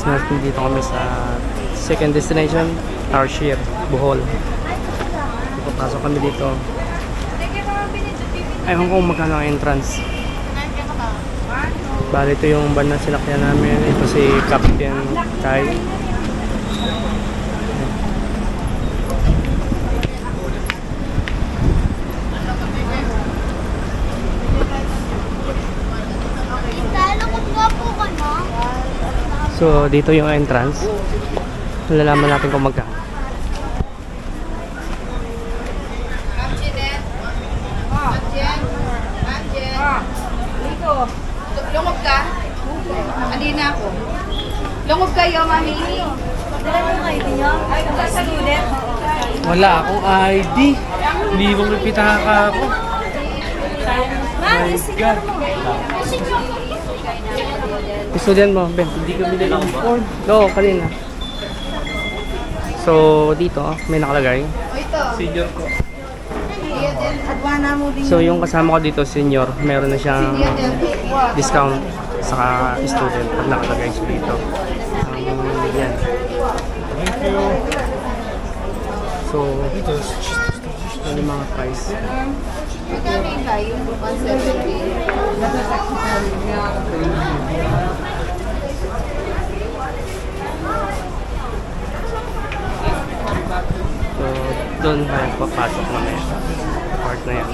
nandito kami sa second destination, Tarsier, Bohol. Papasok kami dito. Ewan ko kung magkano ang entrance. Bali ito yung van na sinakyan namin. Ito si Captain Kai. So dito yung entrance. Malalaman natin kung magkano. Lungog ka? Alina ako. Lungog kayo, mami. Dala mo yung ID nyo? Ay, sa student? Wala akong ID. Hindi mo pipitahan ka ako. Mami, siguro mo. Student mo, Ben. Hindi ka binili ng form. No, kanina. So, dito, may nakalagay. Senior ko. So, yung kasama ko dito, senior, meron na siyang discount sa student pag nakalagay siya dito. Yan. Thank you. So, ano yung mga price? Magkano yung kayo? 170. So, doon tayo papasok namin sa part na yan.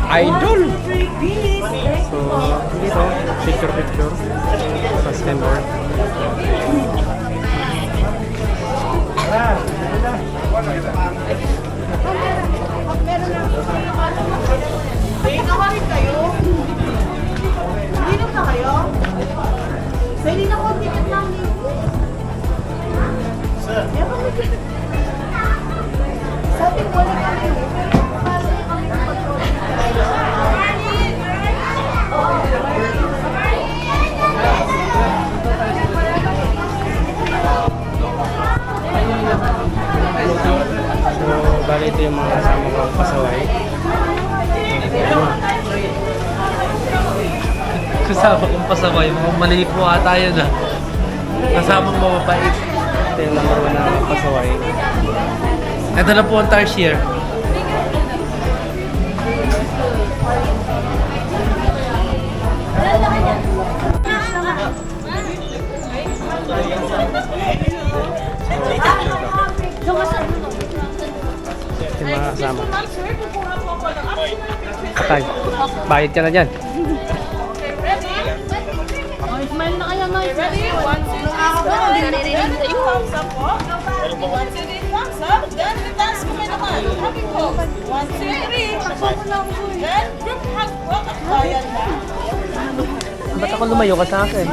Idol! So, dito, picture. Tapos vendor. Nakarit kayo? Hindi na kayo? Pwede na ko, ticket lang dito. Sir? Sa ating wala kami. So, bali ito yung mga kasama ko pasaway. Kasama kong pasaway, mali po ata yun ah. Kasamang mababait. Ito yung number 1 na pasaway. Ito na po ang Tarsier. Ito yung mga kasama. Patay. Bayad ka na dyan. Smile na kayo, Mike. Ready? 1, 2, 3, thumbs up po. 1, 2, 3, thumbs up. Then, dance kami naman. Happy pose. 1, 2, 3. Then, group hug po. Ayan na. Ba't ako lumayo ka sa akin?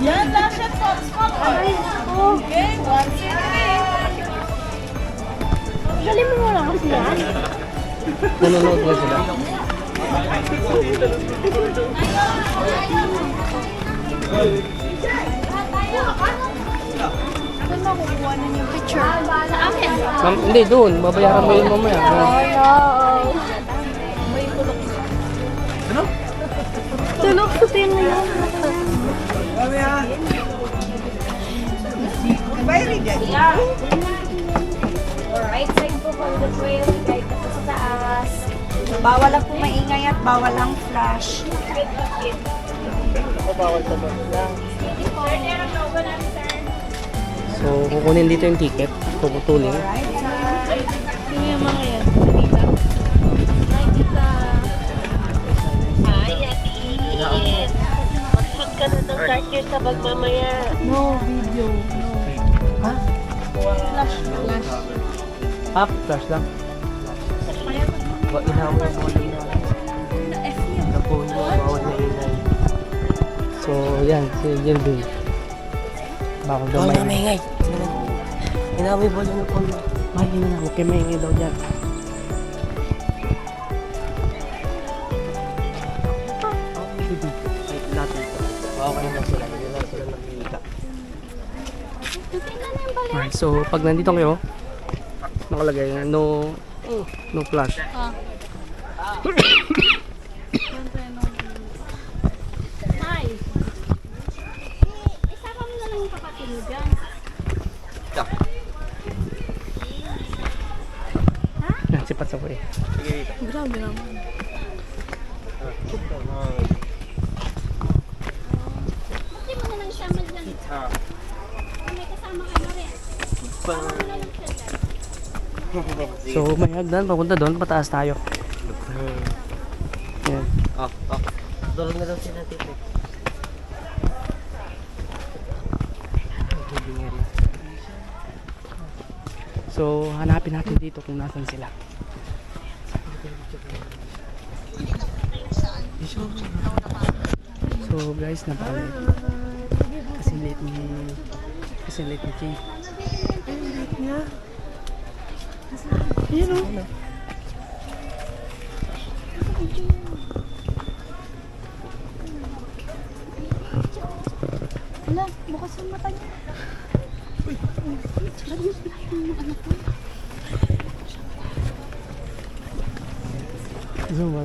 Yan, last shot po. Spot on. Okay, 1, 2, 3. Galing mo lang kasi yan. Nanonood na sila. Saan mo kukuha na yung picture? Sa akin. Hindi, doon. Babayaran mo yun mamaya. May tulog. Ano? Tulog sa tenga yan. Right side po from the trail, kahit po sa taas. Bawal lang po maingay at bawal lang flash. So, kukunin dito yung ticket. Puputulin. Sino yung mga yan? Mag-shoot ka na ng Tarsier sa bag mamaya. No video. No. Ha? Flash. Flash. Ah, flash lang. Inawa yung mga Na-F yun. phone mo, bawal na ingay. So, yan. Si Jelby. Bawal daw may ingay. Inawa yung phone mo. May ingay. Huwag kayo maingay daw dyan. Alright, so pag nandito kayo, nakalagay na no flash. Yan, si Patsaboy. Grabe naman. Hindi mo na lang siya maglang. May kasama ka na rin. Kasama mo na lang siya dyan. So, may hagdan. Papunta doon. Pataas tayo. Yan. Doon na daw sila tito. So, hanapin natin dito kung nasan sila. So, guys, napaka-late. Kasi late ni King. Yun o. Wala, bukas yung mata niya. Zoom ba?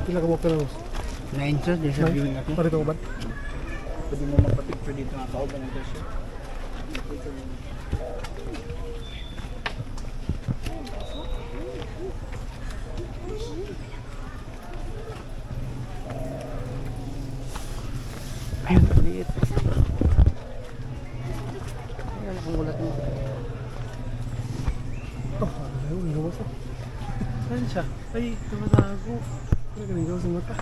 Pila ka mo pero 9 shots, di sa viewing ako. parito ko ba? Pwede mo magpa-picture dito nga kauban ng presyo. Ayun, maliit. Ayun, ang ulat mo. Ayaw, inuwas ako. Saan siya? Ay, tumatago. Ano galing daw sa mata?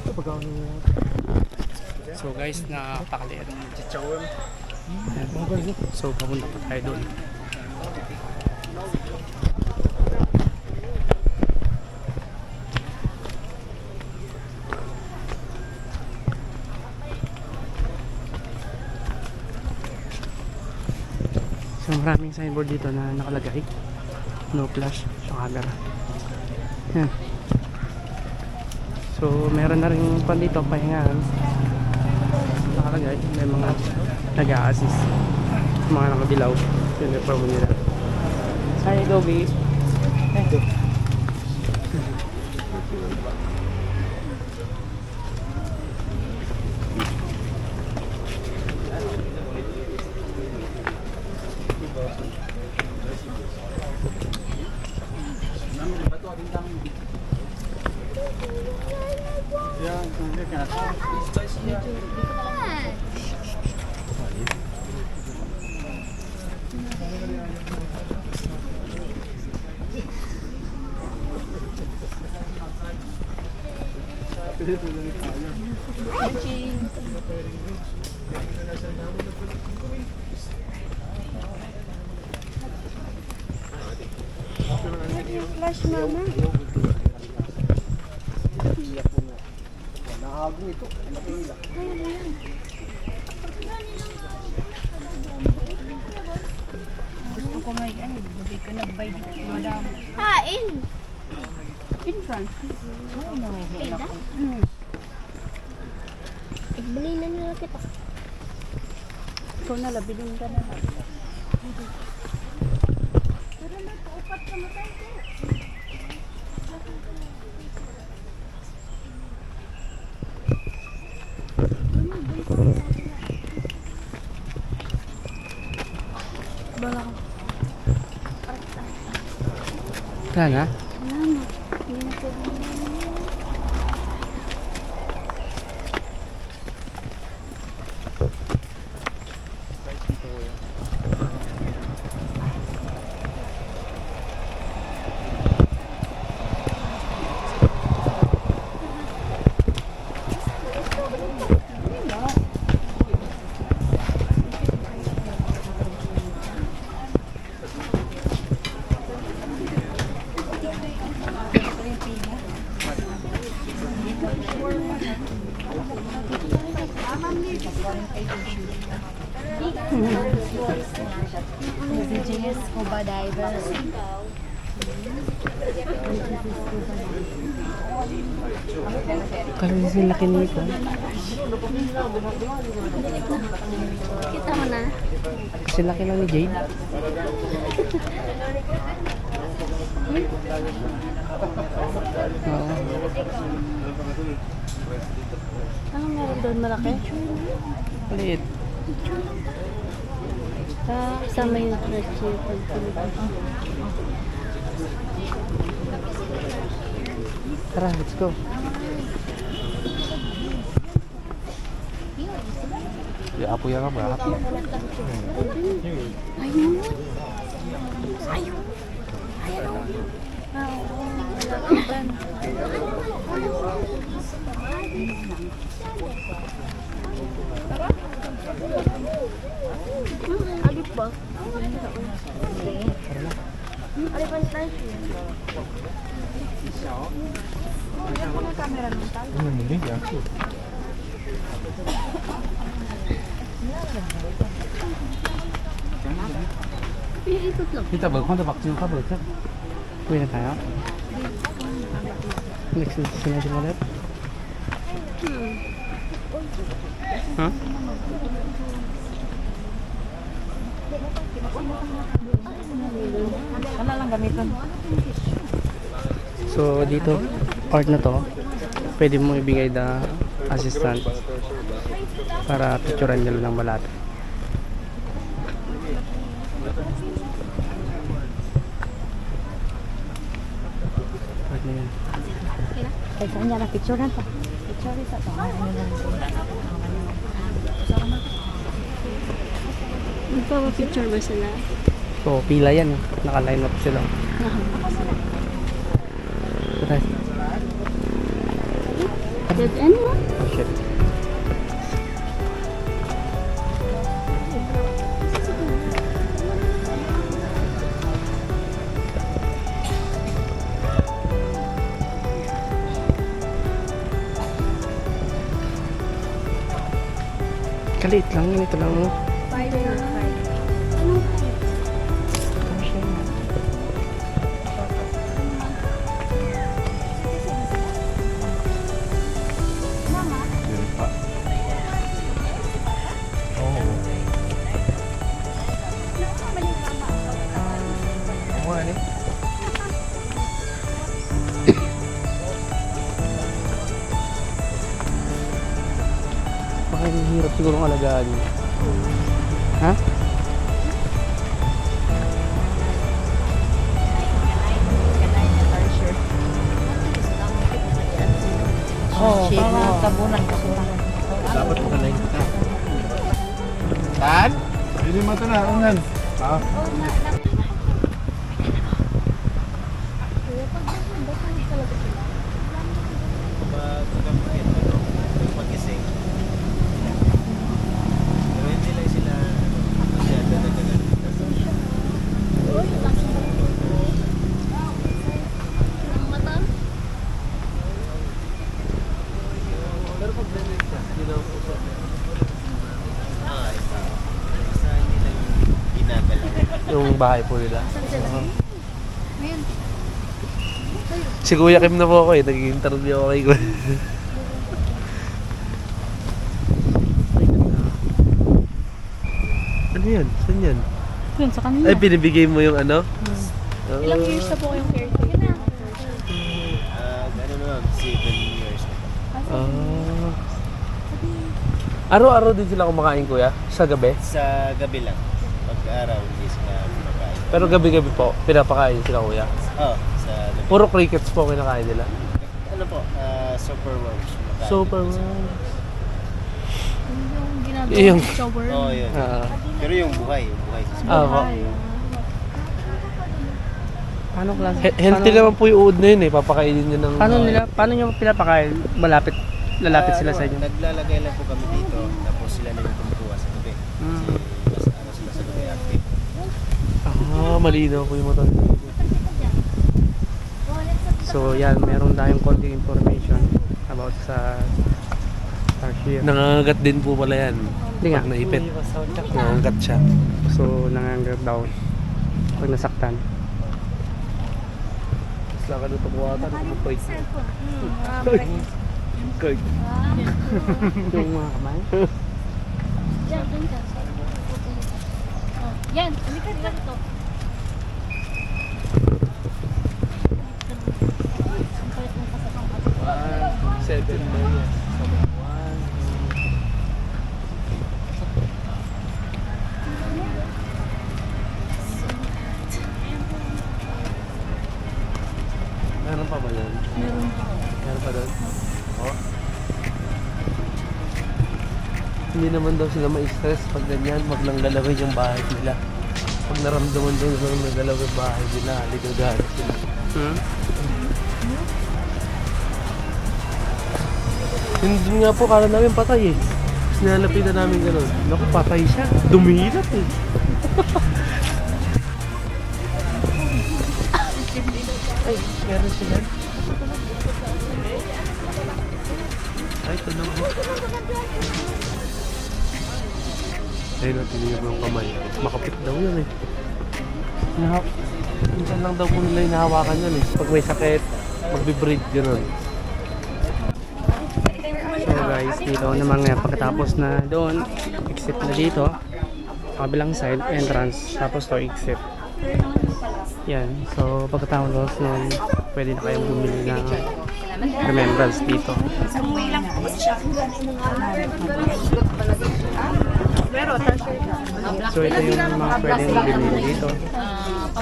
Kapag ako nung So guys, napakaliit. Chichawan. So papunta pa tayo doon. So maraming signboard dito na nakalagay. No flash sa camera. Yan. So meron na rin pan dito pahingaan. Nakalagay, may mga nag-a-assist, mga nakadilaw, uniform nila. Hi, Dobby. Ito. Flash mama. Nakahagong ito. Nakahila. Gusto ko may ano, hindi ko nag-buy dito, madam. Hain! In France. Pida? Igbali na nila kita. Ikaw na, labidong ka na. Wala na? JS Scuba Diver. Kasi sila laki nito. Kita mo na. Kasi laki lang ni Jade. Oo. Anong meron doon malaki? Maliit. Kasama yung stretch yung pagtulog. Tara, let's go. Ya, apo yan ka ba? Ayun! Ayun! Alip ba? Alip ang tayo. Ano mo din yan? Iikot lang. Kita ba? Kung tabak yung kabel ka? Uwi na tayo? Next destination ulit? Huh? Ano lang gamitin? So dito, part na to, pwede mo ibigay the assistant para picturean nyo lang ng malapit. Part na yun. Ay, saan niya na picture na to? Picture ito to. Magpapapicture ba sila? So pila yan, naka-line up sila. Tara. Dead end mo? Oh shit. Kalit lang, ganito lang. Oh. Baka hirap siguro ang alagaan yun. Ha? Oo, para tabunan kasi. Dapat magalayin kita. Tan? Hindi mo ito na, unan. Ah. Yung bahay po nila. Si Kuya Kim na po ako eh. Nag-interview ako kay Kuya. Ano yan? Saan yan? Yun, sa kanila. Ay, binibigay mo yung ano? Ilang years na po kayong caretaker? Yun na. Ano naman, 7 years. Ah. Araw-araw din sila kumakain, Kuya? Sa gabi? Sa gabi lang. Pag-araw, hindi sila kumakain. Pero gabi-gabi po, pinapakain sila, Kuya. Oo, sa gabi. Puro crickets po kinakain nila. Ano po, super worms. Kumakain Super din sila. Yung ginagawa Yung- ng shower. Oo, yun. Pero yung buhay sa Po. Paano klase? Healthy naman po yung uod na yun eh. Papakainin nyo ng... Paano nyo pinapakain? Lalapit sila sa inyo. Naglalagay lang po kami dito, tapos sila na yung kumukuha sa gabi. Kasi ano sila sa gabi active. Malinaw po yung mata. So yan, meron tayong konting information about sa Starship. Nangangagat din po pala yan. Hindi nga. Pag naipit. Nangangagat siya. So nangangagat daw pag nasaktan. Nakaluto ko ata. Nakapoy. Kurt. Yung mga kamay. Diyan, doon ka. Oh, yan, halika dito. Ang palit ng kasama. 7 ba yan? Meron pa ba yan? Meron pa doon? Oh. Hindi naman daw sila ma-stress pag ganyan, wag lang galawin yung bahay nila. Pag naramdaman daw sila nagalaw yung bahay nila, ligagalit sila. Hindi nga po, kala namin patay eh. Sinalapitan namin gano'n. Naku, patay siya. Dumilap eh. Ay, meron sila. Ay, tunog mo. Ayun, tinignan mo yung kamay. Makapit daw yun eh. Minsan lang daw po nila hinahawakan yun eh. Pag may sakit, magbe-breed gano'n. So guys, dito naman nga pagkatapos na doon, exit na dito. Kabilang side, entrance, tapos to exit. Yan. So pagkatapos nun, pwede na kayong bumili ng remembrance dito. So ito yung mga pwedeng bumili dito.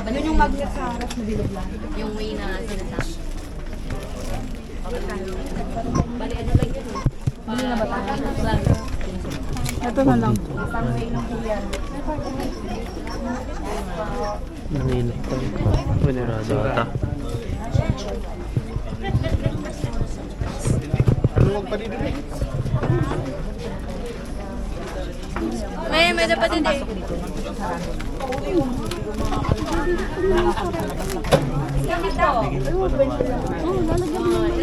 Yun yung magnet sa harap na bilog lang. Yung way na sinasabi. Bili na ba tayo? Ito na lang. Nanginit ko. Pwede na ata. Ano wag pa dito eh? May dapat din eh.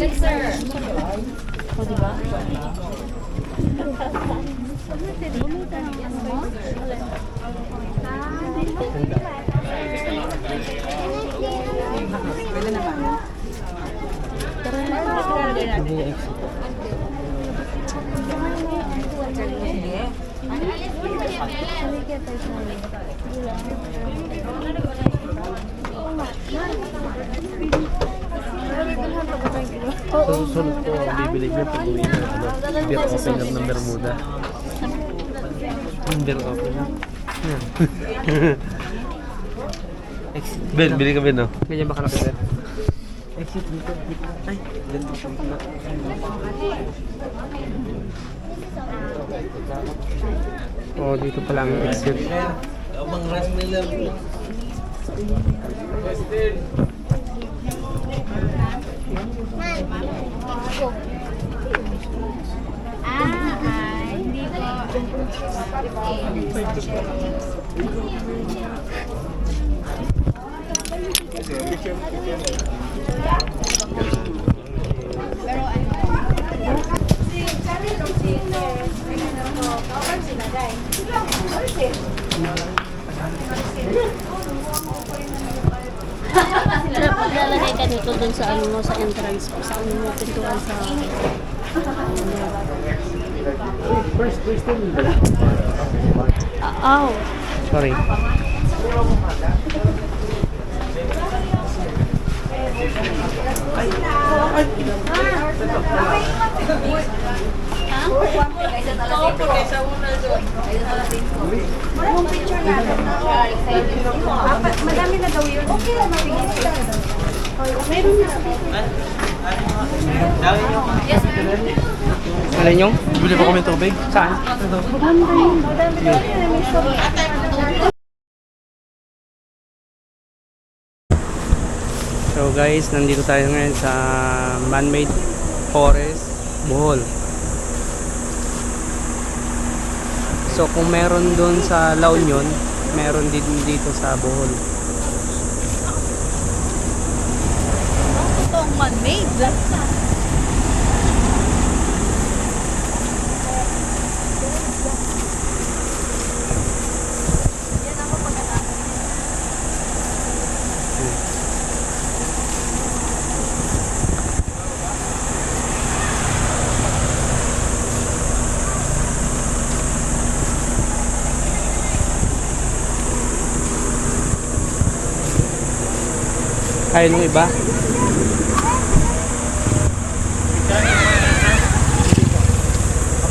Yes, sir. O, diba? Hindi yung exit. Sa susunod po, ang bibili niyo pag uwi na beer opener ng Bermuda. Beer opener. Yan. Ben, bili ka Ben, no? Ganyan ba kalaki din? Exit dito. Ay, ganito siya. Oh, dito pala ang exit. Abang Ras Miller. Hindi ko. Dapat lalagay ka dito dun sa ano mo, sa entrance mo, sa ano mo, pintuan sa... Ow! Sorry. Madami na daw yun. Okay lang, mabigyan sila. Meron na. Alin yung? Bili pa kami tubig? Saan? So guys, nandito tayo ngayon sa man-made forest, Bohol. So kung meron doon sa La Union, meron din dito sa Bohol. Itong man-made. Kaya nung iba.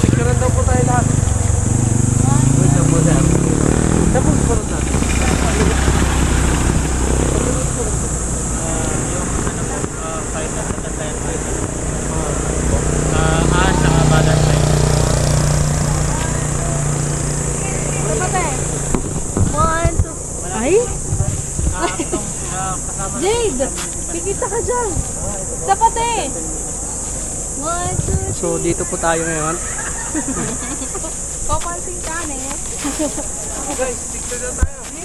Picturean daw po tayo lahat. Wait lang po, sir. Tapos po natin. One, two. Ay? Jade! Kikita ka dyan. Dapat eh. One, two. So dito po tayo ngayon. Papansin ka eh.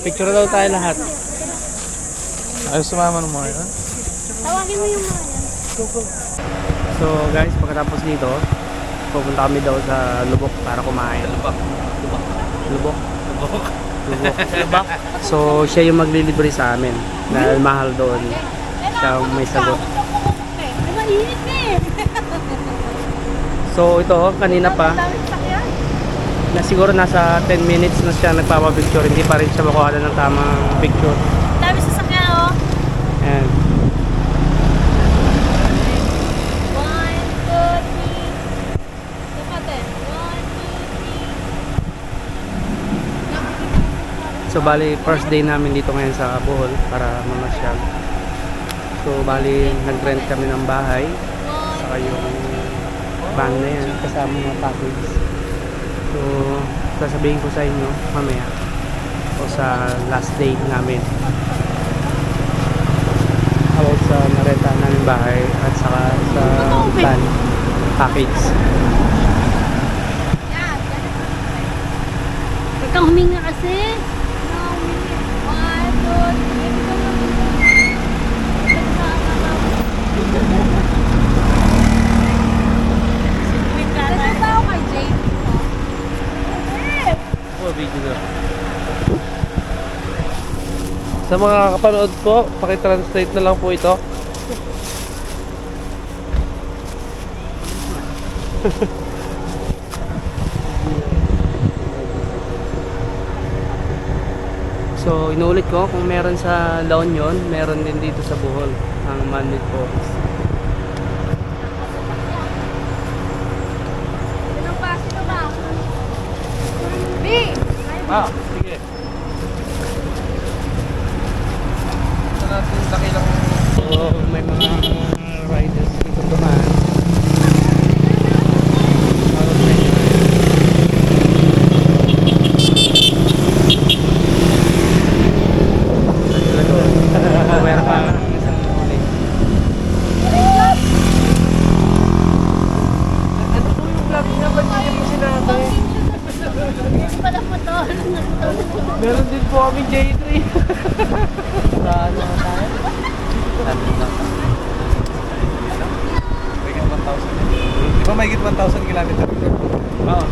Picture daw tayo lahat. Ayos sumama ng mga yan. Tawagin mo yung mga yan. So guys, pagkatapos dito, pupunta kami daw sa Lubok para kumain. Lubok. Lubok. So siya yung maglilibre sa amin. Dahil mahal doon. Siya ang may sagot. Ay, mainit eh. So ito, kanina pa, Daming sakyan. na siguro nasa 10 minutes na siya nagpapapicture. Hindi pa rin siya makuha ng tamang picture. Dami sasakyan oh. Ayan. 1, 2, 3. Dapat eh. 1, 2, 3. So bali first day namin dito ngayon sa Bohol para mamasyal. So bali nag-rent kami ng bahay saka yung van na yan kasama mga package. So sasabihin ko sa inyo mamaya o sa last day namin about sa narenta namin bahay at saka sa van package. Huwag kang huminga kasi. No, huminga. 1, 2, 3. Kasi tao kay Jade. Oh, video na. Sa mga kapanood po, pakitranslate na lang po ito. So inuulit ko kung meron sa La Union, meron din dito sa Bohol ang man-made forest. Sino ba? Sino ba? B! Ah, sige. Ito natin dakilang So may mga riders dito dumaan. Meron pa isang ulit. ano po yung vlog niya? Ba't hindi mo sinabi? Pala po to. Meron din po kami J3. Sa ano tayo? Mahigit 1,000. Di ba mahigit 1,000 kilometer? Oo.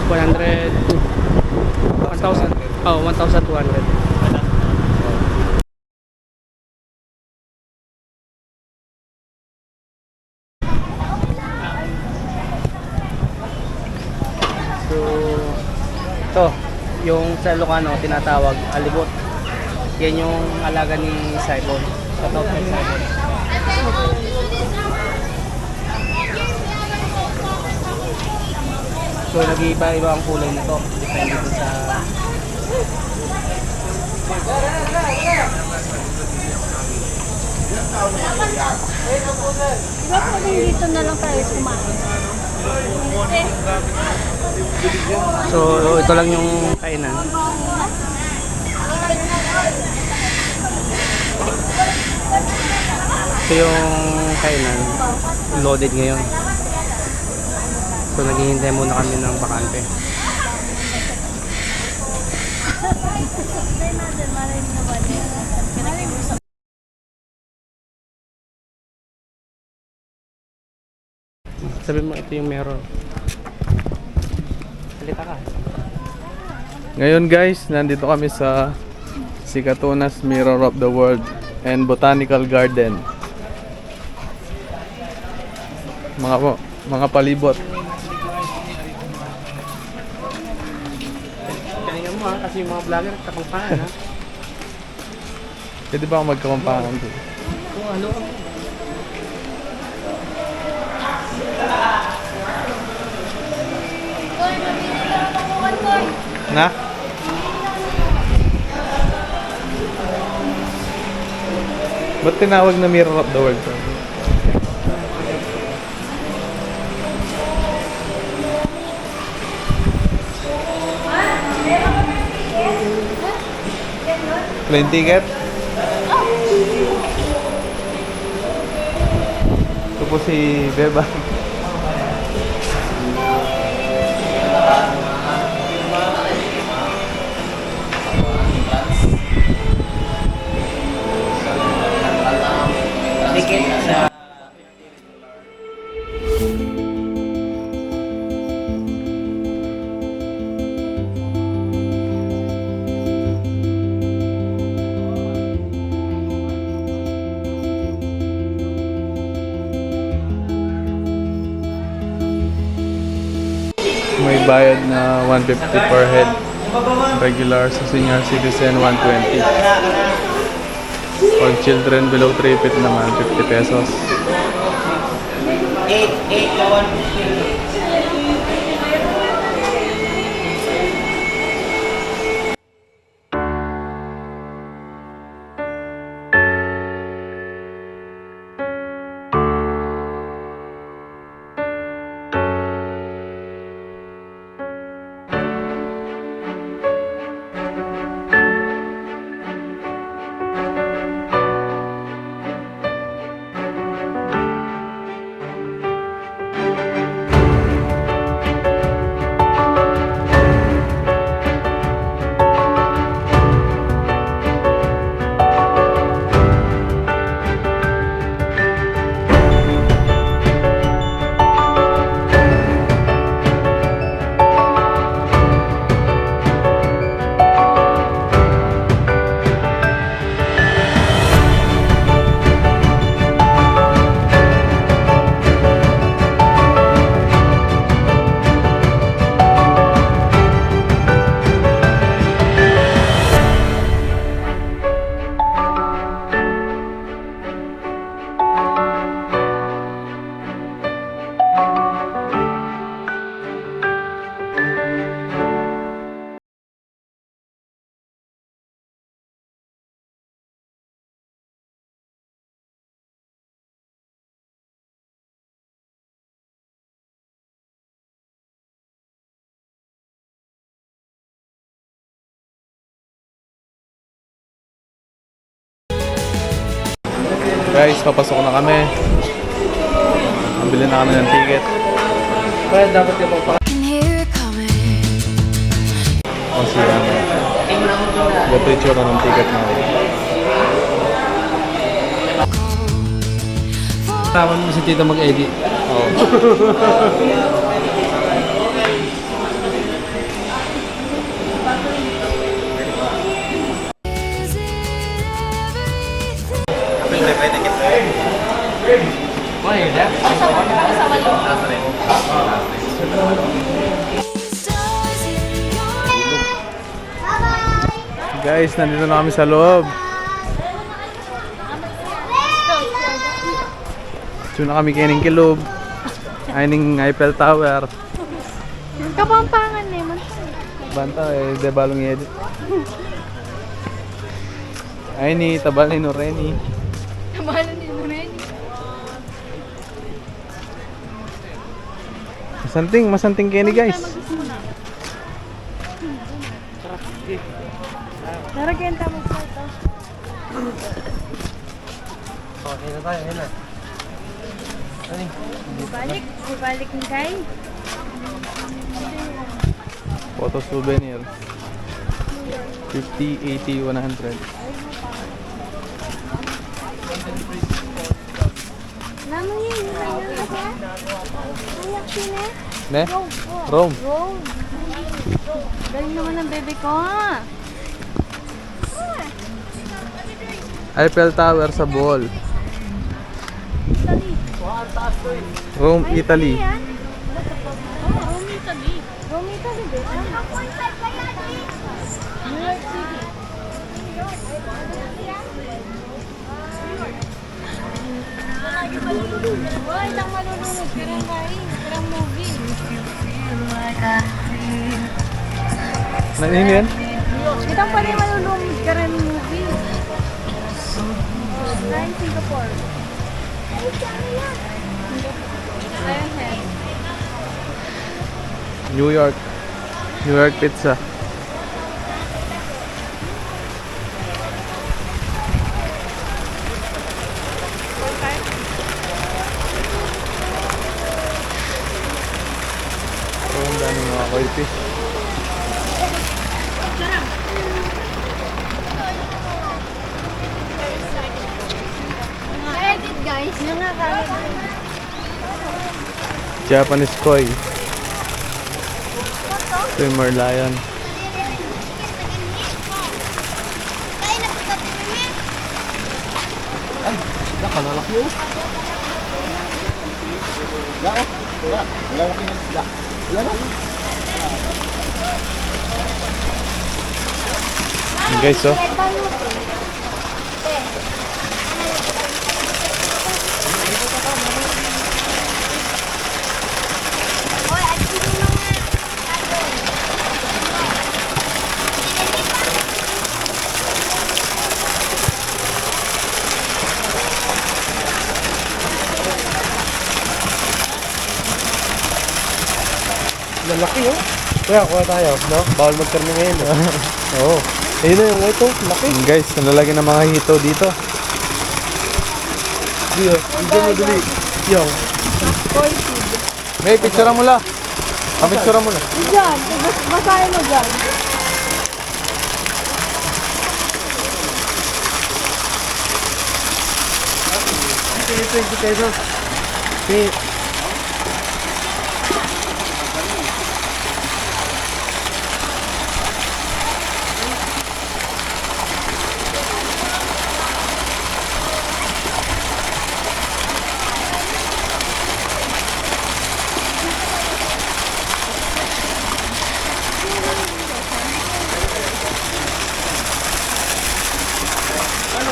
100 1,000. Oh, 1,200. So, ito, yung sa Ilocano tinatawag alibot. Yan yung alaga ni Saibon. Shoutout kay Saibon. So, nag-iiba-iba ang kulay nito. Depende dun sa... Diba pwede dito na lang tayo kumain? So, ito lang yung kainan. Ito yung kainan. Loaded ngayon. So, naghihintay muna kami ng bakante. Sabi mo, ito yung meron. Salita ka. Ngayon guys, nandito kami sa Sikatunas Mirror of the World and Botanical Garden. Mga palibot. Galingan mo ha, kasi yung mga vlogger, tapang pa ha. Pwede ba ako magkamampangan doon? Kung ano, Na? Ba't tinawag na Mirror of the World? Plane ticket? Ito po si Beba. ticket sa May bayad na 150 per head. Regular sa senior citizen 120. Pag children below 3 feet naman 50 pesos. 8 na 150. Guys, papasok na kami. Nabili na kami ng ticket. Kaya dapat yung pa. Kasi ito yung tsura ng ticket namin. Tama mo si Tito mag-edit. Oo. Guys, nandito na kami sa loob. Ito na kami kining kilob. Ayning Eiffel Tower. Kapampangan naman. Banta de balong edit. Ay ni tabali no Reni. Kamalan din mo rin. Masanting kini guys. Tara, kenta mag-photo. Okay na tayo, na. Balik ni Kai. Photo souvenir. 50, 80, 100. Naman yun, ayak sila. Ne? Rome. Galing naman ng bebe ko, ha? Eiffel Tower sa Bohol. Rome, Italy. Rome, Italy. Rome, Italy, ba? New York City. Why lang malulunod? Karang kain, karang movie. Ano yan? Kitang pala yung malulunod, karang movie. Kain Singapore. Ay, kaya yan. Ayun, head. New York. New York pizza. Oh, ang dami mga koi fish. Edit guys. Yung nga kain. Japanese koi. Swimmer lion. Nakalalaki yun. Wala, wala. Lalaki ng isda. Wala na. Yan guys, oh. Lalaki oh. Kaya kuha tayo, no? Bawal magkarne ngayon. Oo. Ayun na yung ito, laki. Yan guys, ang lalaki ng mga hito dito. Diyo, hindi mo dali. Yo. May picture mo la. Picture mo na. Diyan, basahin mo dyan. Ito, 20 pesos. Okay.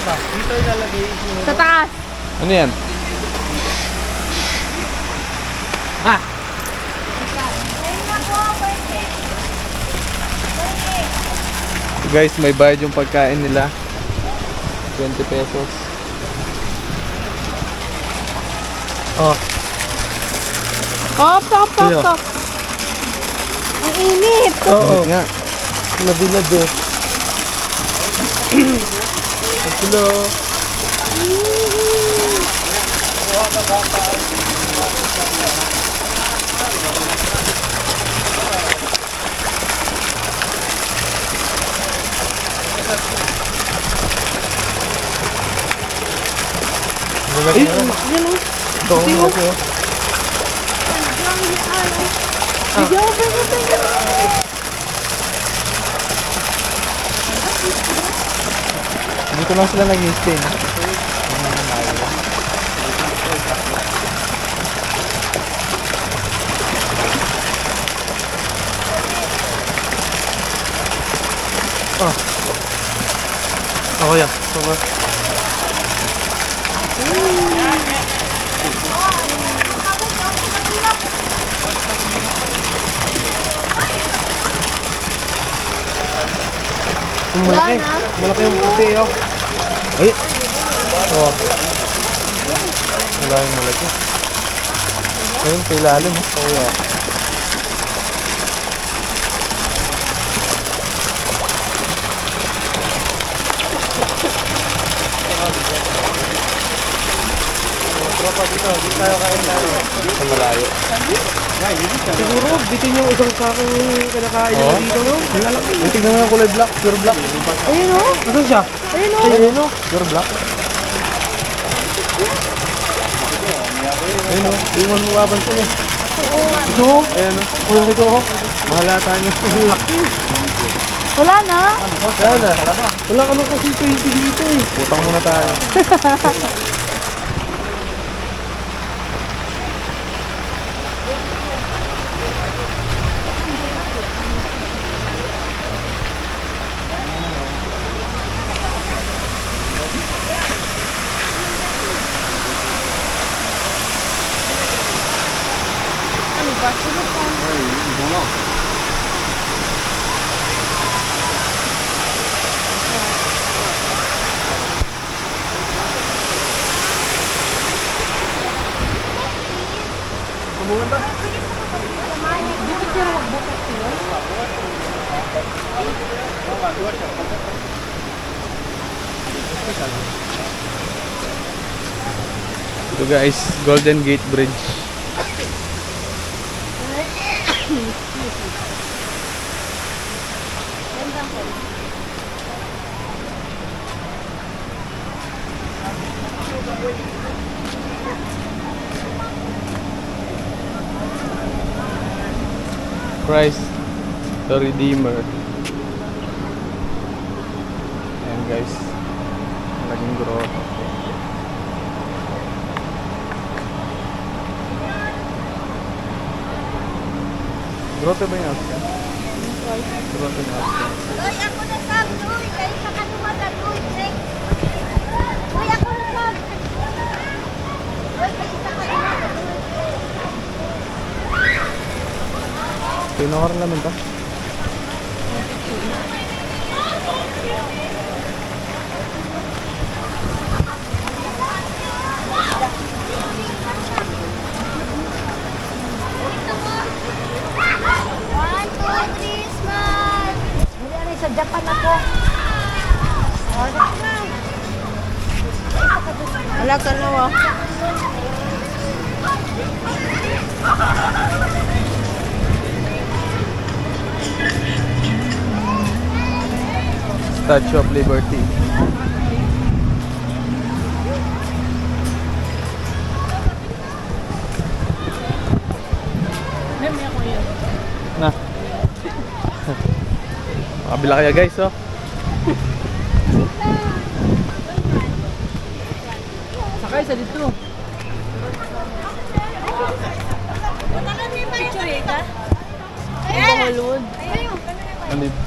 Dito ilalagay yung Sa taas. Ano yan? Guys, may bayad yung pagkain nila. 20 pesos. Oh, Stop. Iyo. Ang init. oo. Nga. Nabilad eh. Hello. Eh, yan o. Ito, malaki oh. Dito lang sila nag-stay. Ako yan. Sama. Malaki. Malaki yung puti oh. Ay. Oh. Wala yung malaki. Ayun, sa ilalim. Oh, yeah. Dito tayo kain tayo. Sa malayo. Siguro, bitin yung isang sakong kinakain nyo dito, no? Yung tignan mo yung kulay black. Pure black. Ayun o. Asan siya? Ayun o. Pure black. Ayun o, iwan mo kaban ko niya. Ito o, ayan o. Uy, ito o. Mahalata niyo. Laki. Wala na. Wala na. Wala ka nung kasi 20 dito eh. Putang muna tayo. mo. Ito guys, Golden Gate Bridge. Christ the Redeemer. Ayan guys, malaking grotto. Grotto ba yung outfit? Grotto yung outfit. Uy, ako na sab, uy. Kayo sa kanumagan, uy. Uy, ako na sab. Uy, kayo sa kanumagan, uy. Pinakaroon naman ka? One, two, three, smile. Wala sa Japan ako. Wala ka na wa. Statue of Liberty. Na. Makabila kaya guys, oh. Sakay sa dito. Picture ka? Hollywood. Ano yun?